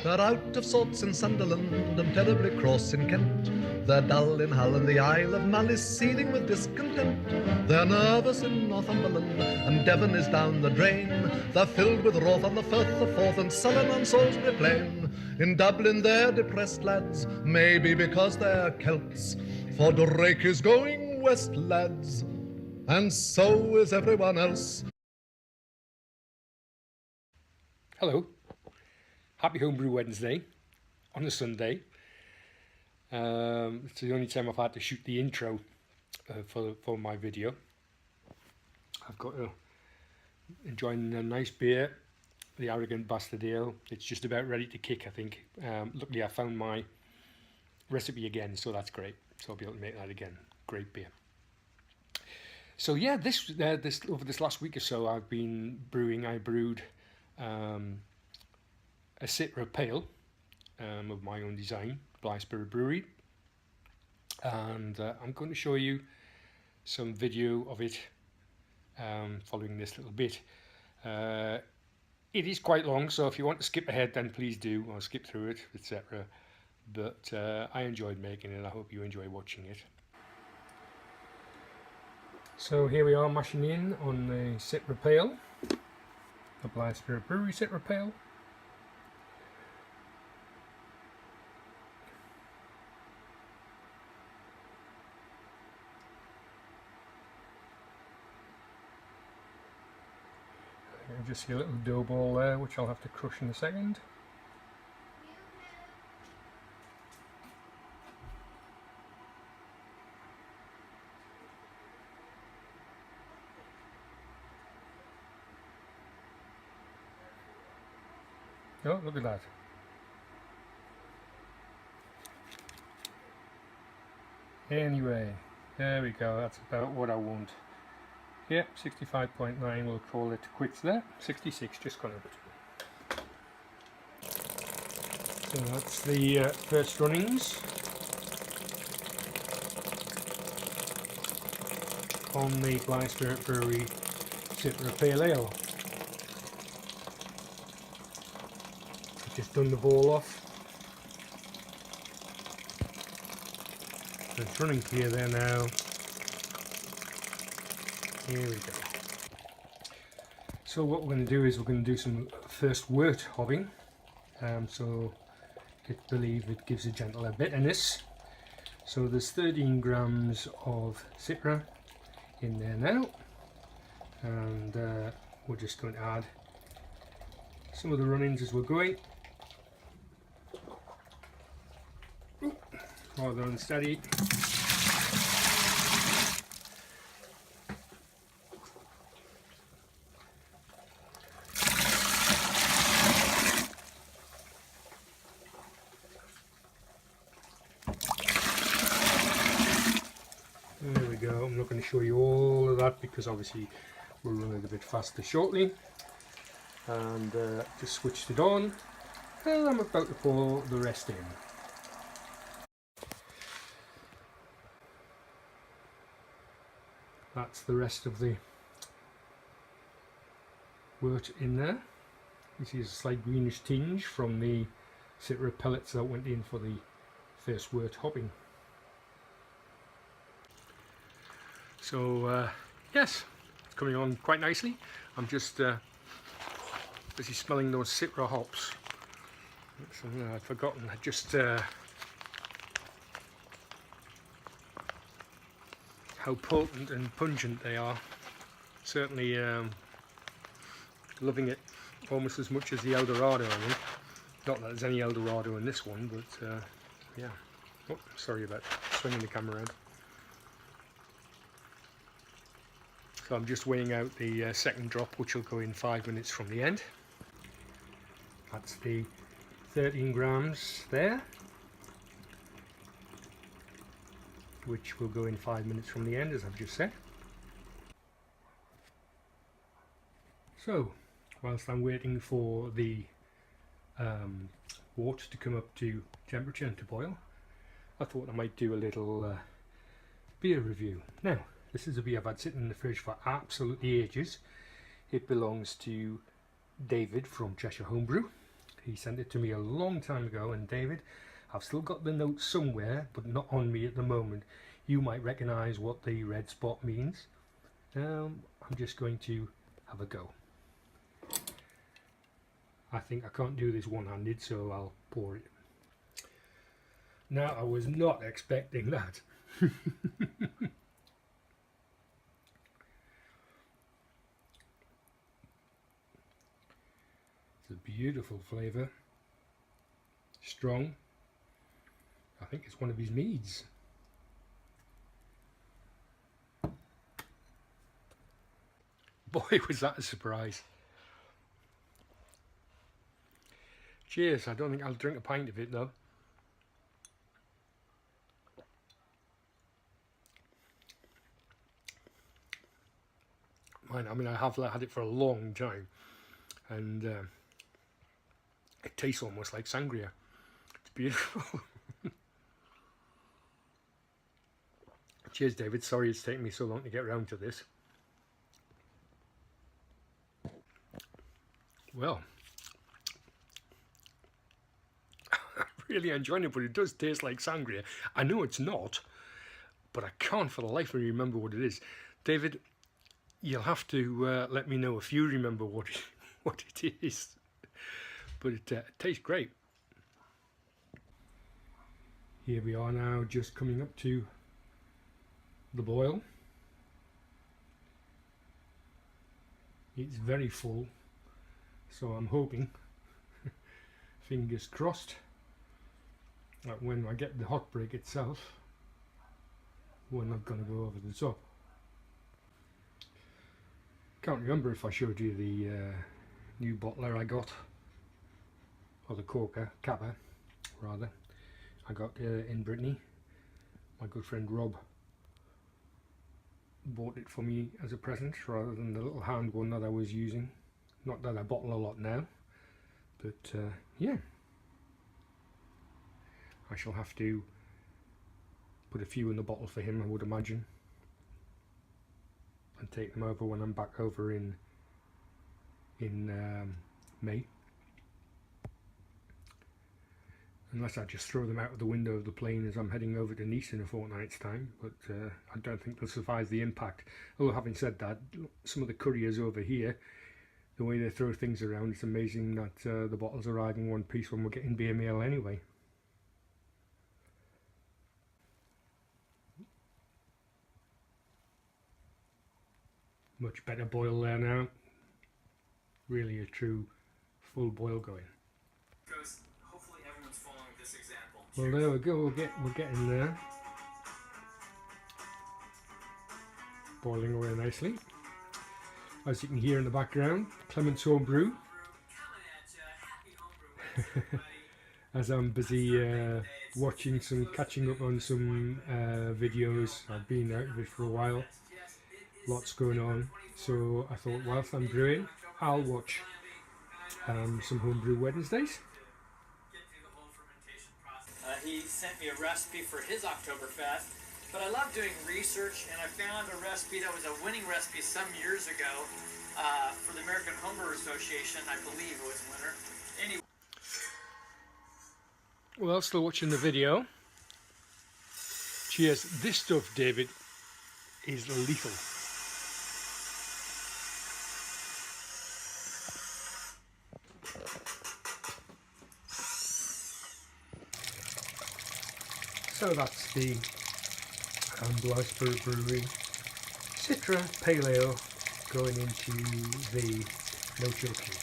They're out of sorts in Sunderland and terribly cross in Kent. They're dull in Hull and the Isle of Mull is seething with discontent. They're nervous in Northumberland and Devon is down the drain. They're filled with wrath on the Firth, the Forth and sullen on Salisbury Plain. In Dublin they're depressed lads, maybe because they're Celts. For Drake is going west, lads, and so is everyone else. Hello, happy Homebrew Wednesday on a Sunday. It's the only time I've had to shoot the intro for my video. I've got enjoying a nice beer, the Arrogant Bastard Ale. It's just about ready to kick, I think. Luckily I found my recipe again, so that's great. So I'll be able to make that again. Great beer. So yeah, this over this last week or so I've been brewing. I brewed a Citra Pale of my own design, Blyth Brewery, and I'm going to show you some video of it following this little bit. It is quite long, so if you want to skip ahead then please do, or skip through it, etc. But I enjoyed making it. I hope you enjoy watching it. So here we are mashing in on the Citra Pale, the Blyth Brewery Citra Pale. You can just see a little dough ball there, which I'll have to crush in a second. Oh, look at that. Anyway, there we go, that's about what I want. Yep, 65.9, we'll call it quits there. 66, just gone over. So that's the first runnings on the Blyth Brewery Citra Pale Ale. Just done the ball off. So it's running clear there now. Here we go. So what we're going to do is we're going to do some first wort hopping. So I believe it gives a gentler bitterness. So there's 13 grams of Citra in there now, and we're just going to add some of the runnings as we're going. Rather unsteady. There we go. I'm not going to show you all of that because obviously we're running a bit faster shortly. And just switched it on, and I'm about to pour the rest in. That's the rest of the wort in there. You see a slight greenish tinge from the Citra pellets that went in for the first wort hopping. So yes, it's coming on quite nicely. I'm just busy smelling those Citra hops. Something I'd forgotten. I just how potent and pungent they are. Certainly loving it almost as much as the Eldorado, I think. Not that there's any Eldorado in this one, but yeah. Oh, sorry about swinging the camera around. So I'm just weighing out the second drop, which will go in 5 minutes from the end. That's the 13 grams there, which will go in 5 minutes from the end, as I've just said. So, whilst I'm waiting for the wort to come up to temperature and to boil, I thought I might do a little beer review. Now, this is a beer I've had sitting in the fridge for absolutely ages. It belongs to David from Cheshire Homebrew. He sent it to me a long time ago, and David, I've still got the note somewhere, but not on me at the moment. You might recognise what the red spot means. I'm just going to have a go. I think I can't do this one-handed, so I'll pour it. Now, I was not expecting that. It's a beautiful flavour, strong. I think it's one of his meads. Boy, was that a surprise. Cheers. I don't think I'll drink a pint of it though. I mean, I have had it for a long time, and it tastes almost like sangria. It's beautiful. Cheers, David. Sorry it's taken me so long to get round to this. Well, I'm really enjoying it, but it does taste like sangria. I know it's not, but I can't for the life of me remember what it is. David, you'll have to let me know if you remember what it is. But it tastes great. Here we are now, just coming up to the boil. It's very full, so I'm hoping, fingers crossed, that when I get the hot break itself, we're not going to go over the top. Can't remember if I showed you the new bottler I got, or the corker, capper rather, I got in Brittany. My good friend Rob bought it for me as a present rather than the little hand one that I was using. Not that I bottle a lot now, but yeah, I shall have to put a few in the bottle for him, I would imagine, and take them over when I'm back over in May. Unless I just throw them out of the window of the plane as I'm heading over to Nice in a fortnight's time, but I don't think they'll survive the impact. Although having said that, some of the couriers over here, the way they throw things around, it's amazing that the bottles arrive in one piece when we're getting beer mail anyway. Much better boil there now. Really a true full boil going. Hopefully everyone's following this example. Well, there we go. We're getting there. Boiling away nicely. As you can hear in the background, Clement's home brew. As I'm busy catching up on some videos. I've been out of it for a while. Lots going on. So I thought, whilst I'm brewing, I'll watch some homebrew Wednesdays. He sent me a recipe for his Oktoberfest, but I love doing research, and I found a recipe that was a winning recipe some years ago for the American Homebrewer Association. I believe it was a winner. Anyway. Well, still watching the video. Cheers. This stuff, David, is lethal. So that's the Blyth Brewery Citra Pale Ale going into the no-chill cube.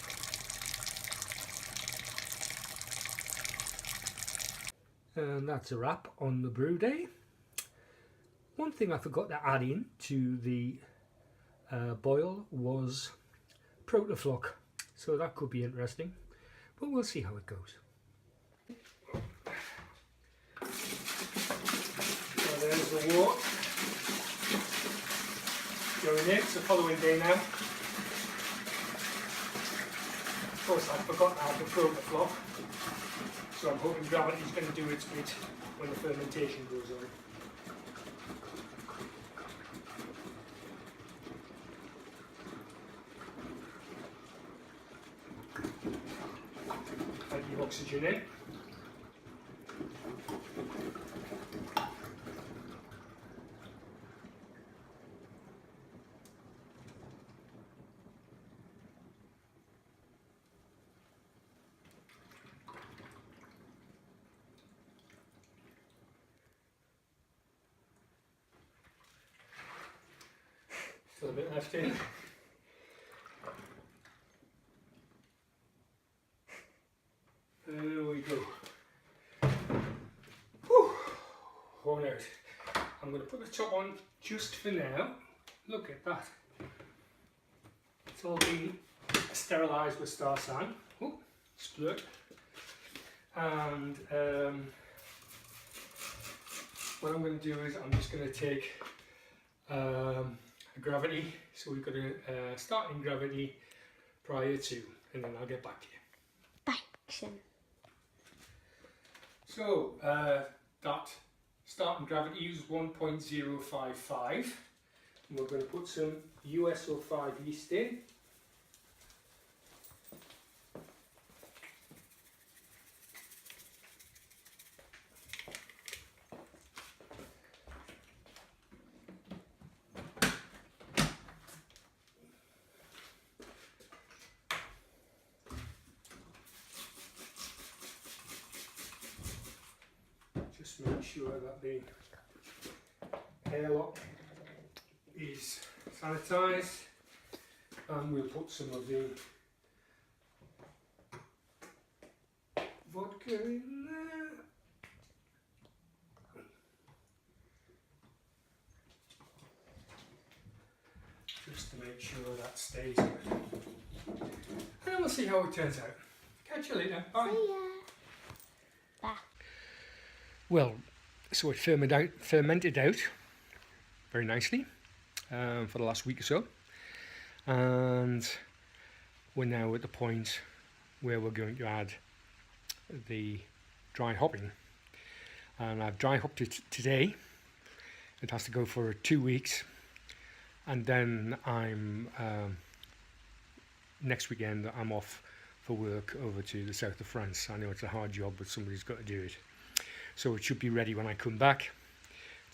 And that's a wrap on the Brewday. One thing I forgot to add in to the boil was Protoflock, so that could be interesting, but we'll see how it goes. There's the wort going in. It's the following day now. Of course, I forgot to add the Protoflock, so I'm hoping gravity's going to do its bit when the fermentation goes on. I oxygen in. Still a bit left in. There we go. Whew. Worn out. I'm going to put the top on just for now. Look at that. It's all been sterilised with Star San. Oh, splurt. And what I'm going to do is I'm just going to take a gravity. So we've got a starting gravity prior to, and then I'll get back to you. Action. So that starting gravity is 1.055, and we're going to put some USO5 yeast in. Just make sure that the airlock is sanitised, and we'll put some of the vodka in there. Just to make sure that stays good. And then we'll see how it turns out. Catch you later. Bye. See ya. Bye. Well, so it fermented out very nicely for the last week or so, and we're now at the point where we're going to add the dry hopping, and I've dry hopped it today. It has to go for 2 weeks, and then I'm next weekend I'm off for work over to the south of France. I know it's a hard job, but somebody's got to do it. So it should be ready when I come back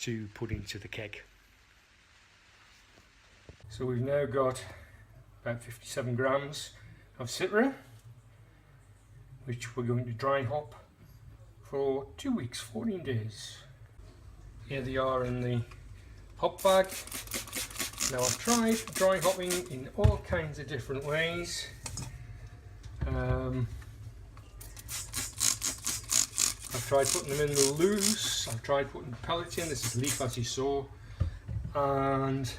to put into the keg. So we've now got about 57 grams of Citra, which we're going to dry hop for 2 weeks, 14 days. Here they are in the hop bag. Now I've tried dry hopping in all kinds of different ways. I've tried putting them in the loose, I've tried putting pellets in, this is leaf as you saw, and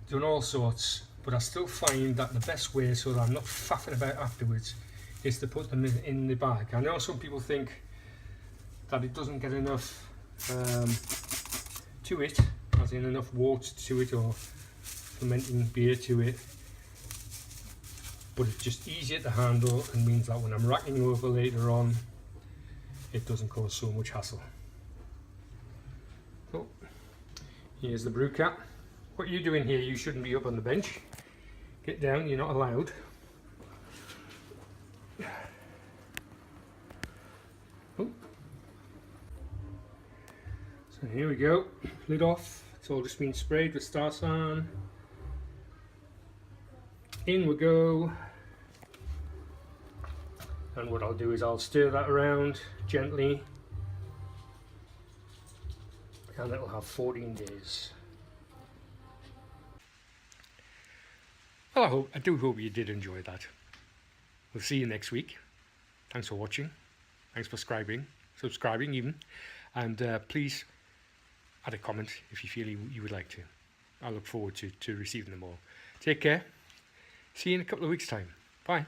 done all sorts, but I still find that the best way, so that I'm not faffing about afterwards, is to put them in the bag. I know some people think that it doesn't get enough to it, as in enough water to it or fermenting beer to it, but it's just easier to handle and means that when I'm racking over later on, it doesn't cause so much hassle. So, here's the brew cap. What are you doing here? You shouldn't be up on the bench. Get down, you're not allowed. Oh. So here we go, lid off. It's all just been sprayed with Star San. In we go. And what I'll do is I'll stir that around gently, and it'll have 14 days. Well, I do hope you did enjoy that. We'll see you next week. Thanks for watching. Thanks for subscribing even, and please add a comment if you feel you would like to. I look forward to receiving them all. Take care. See you in a couple of weeks' time. Bye.